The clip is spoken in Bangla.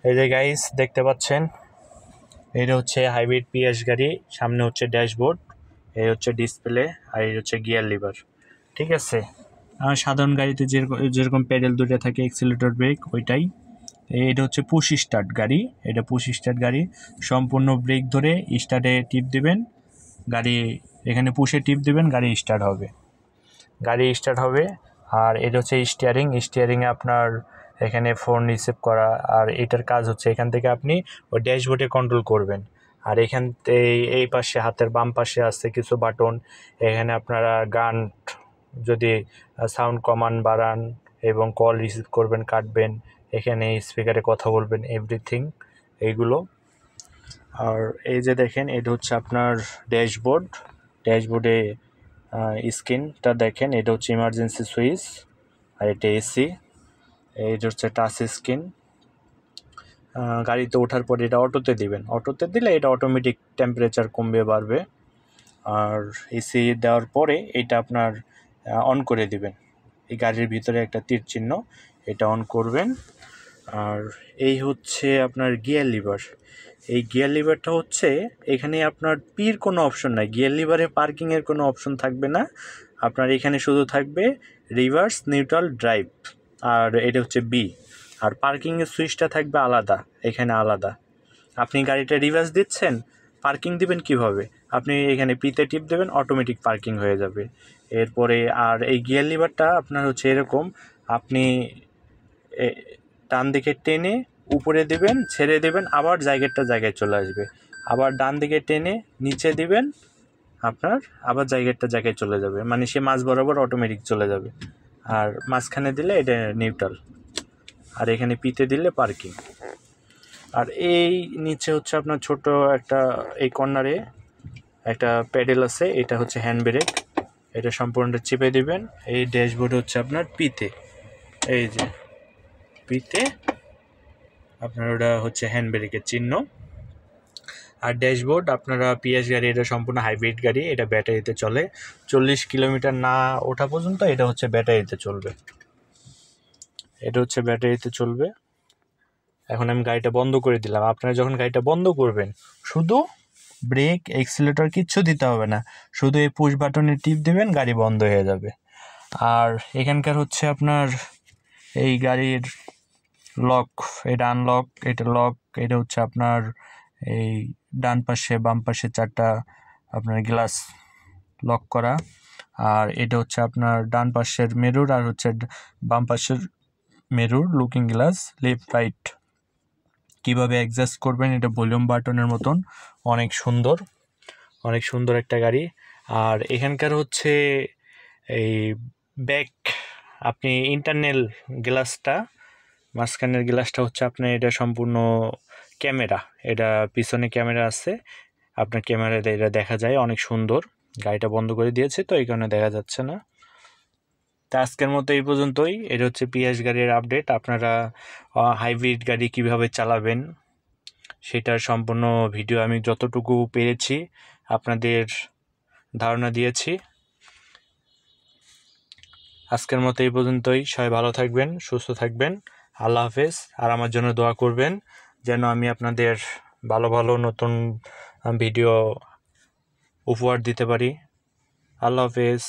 এই যে গাইস দেখতে পাচ্ছেন, এটা হচ্ছে হাইব্রিড পিএস গাড়ি। সামনে হচ্ছে ড্যাশবোর্ড, এই হচ্ছে ডিসপ্লে, আর এই হচ্ছে গিয়ার লিভার। ঠিক আছে, সাধারণ গাড়িতে যেরকম প্যাডেল দুটো থাকে, এক্সিলেটর ব্রেক ওইটাই। এটা হচ্ছে পুশ স্টার্ট গাড়ি, এটা পুশ স্টার্ট গাড়ি। সম্পূর্ণ ব্রেক ধরে স্টার্টে টিপ দিবেন, গাড়ি এখানে পুশে টিপ দিবেন, গাড়ি স্টার্ট হবে। আর এটা হচ্ছে স্টিয়ারিংয়ে আপনার এখানে ফোন রিসিভ করা, আর এটার কাজ হচ্ছে এখান থেকে আপনি ওই ড্যাশবোর্ডে কন্ট্রোল করবেন। আর এখান এই পাশে হাতের বাম পাশে আছে কিছু বাটন, এখানে আপনারা গান যদি সাউন্ড কমান বাড়ান এবং কল রিসিভ করবেন, কাটবেন, এখানে স্পিকারে কথা বলবেন, এভরিথিং এইগুলো। আর এই যে দেখেন, এটা হচ্ছে আপনার ড্যাশবোর্ডে স্ক্রিনটা দেখেন, এটা হচ্ছে ইমার্জেন্সি সুইচ, আর এটা এসি। এটা হচ্ছে টাচ স্ক্রিন। গাড়িতে ওঠার পরে এটা অটোতে দিলে এটা অটোমেটিক টেম্পারেচার কমবে বাড়বে। আর এসি দেওয়ার পরে এটা আপনার অন করে দিবেন, এই গাড়ির ভিতরে একটা তীর চিহ্ন, এটা অন করবেন। আর এই হচ্ছে আপনার গিয়ার লিভার। এই গিয়ার লিভারটা হচ্ছে, এখানে আপনার পির কোনো অপশন নাই, গিয়ার লিভারে পার্কিংয়ের কোনো অপশন থাকবে না। আপনার এখানে শুধু থাকবে রিভার্স, নিউট্রাল, ড্রাইভ, আর এটা হচ্ছে বি। আর পার্কিংয়ের সুইচটা থাকবে আলাদা, এখানে আলাদা। আপনি গাড়িটা রিভার্স দিচ্ছেন, পার্কিং দিবেন কিভাবে? আপনি এখানে পিতে টিপ দেবেন, অটোমেটিক পার্কিং হয়ে যাবে। এরপরে আর এই গিয়ার লিভারটা আপনার হচ্ছে এরকম, আপনি ডান দিকে টেনে উপরে দিবেন, ছেড়ে দেবেন, আবার জায়গায় চলে আসবে। আবার ডান দিকে টেনে নিচে দিবেন, আপনার আবার জায়গায় চলে যাবে, মানে সে মাঝ বরাবর অটোমেটিক চলে যাবে। আর মাঝখানে দিলে এটা নিউট্রাল, আর এখানে পিতে দিলে পার্কিং। আর এই নিচে হচ্ছে আপনার ছোট একটা, এই কর্নারে একটা প্যাডেল আছে, এটা হচ্ছে হ্যান্ড ব্রেক, এটা সম্পূর্ণটা চেপে দিবেন। এই ড্যাশবোর্ড হচ্ছে আপনার পিতে, এই যে পিতে আপনার ওটা হচ্ছে হ্যান্ড ব্রেকের চিহ্ন। আর ড্যাশবোর্ড আপনারা পিএস গাড়ি, এটা সম্পূর্ণ হাইব্রিড গাড়ি, এটা ব্যাটারিতে চলে। 40 কিলোমিটার না ওঠা পর্যন্ত এটা হচ্ছে ব্যাটারিতে চলবে। এখন আমি গাড়িটা বন্ধ করে দিলাম। আপনারা যখন গাড়িটা বন্ধ করবেন, শুধু ব্রেক এক্সিলেটর কিচ্ছু দিতে হবে না, শুধু এই পুশ বাটনে টিপ দেবেন, গাড়ি বন্ধ হয়ে যাবে। আর এখানকার হচ্ছে আপনার এই গাড়ির লক, এটা আনলক, এটা লক, এটা হচ্ছে আপনার এই ডান পাশে বাম পাশে 4টা আপনার গ্লাস লক করা। আর এটা হচ্ছে আপনার ডান পাশের মিরর, আর হচ্ছে বাম পাশের mirror, looking glass, left right. কীভাবে অ্যাডজাস্ট করবেন, এটা ভলিউম বাটনের মতন, অনেক সুন্দর একটা গাড়ি। আর এখানকার হচ্ছে এই ব্যাক, আপনি ইন্টারনাল গ্লাসটা, মাঝখানের গ্লাসটা হচ্ছে আপনার, এটা সম্পূর্ণ ক্যামেরা, এটা পিছনে ক্যামেরা আছে, আপনার ক্যামেরাতে এটা দেখা যায়, অনেক সুন্দর। গাড়িটা বন্ধ করে দিয়েছে তো এই কারণে দেখা যাচ্ছে না। তা আজকের মতো এই পর্যন্তই। এটা হচ্ছে পিএস গাড়ির আপডেট। আপনারা হাইব্রিড গাড়ি কিভাবে চালাবেন সেটার সম্পূর্ণ ভিডিও আমি যতটুকু পেরেছি আপনাদের ধারণা দিয়েছি। আজকের মতো এই পর্যন্তই। সবাই ভালো থাকবেন, সুস্থ থাকবেন। আল্লাহ হাফেজ। আর আমার জন্য দোয়া করবেন যেন আমি আপনাদের ভালো নতুন ভিডিও উপহার দিতে পারি। আল্লাহ হাফেজ।